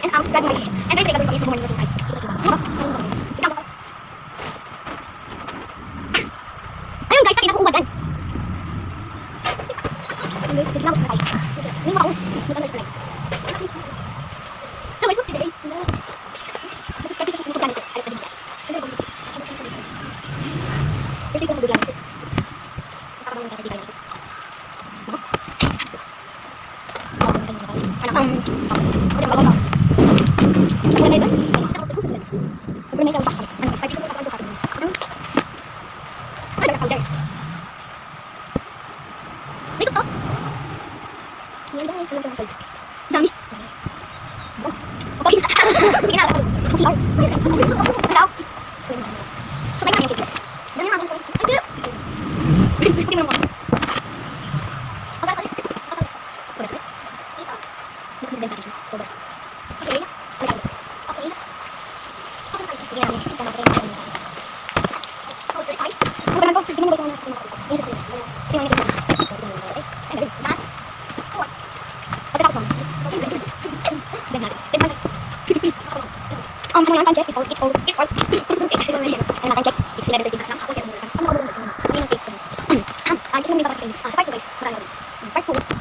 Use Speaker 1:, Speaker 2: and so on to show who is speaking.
Speaker 1: And subscribe my channel. And gagawin ko is morning routine tayo. Ayun guys, kasi nakuuwagan. Ayun guys, bigla ako na tayo. Hindi mo ako. Maganda sa play. So guys, for today, subscribe ko sa YouTube channel ko. Alex Adidas. Kasi ko mag-vlog guys. Nakakabang tayo dito. Ang time check is all it's already here. And ang time check is 11:30 na. Ako kaya muna. Ano ba yung part 2 guys.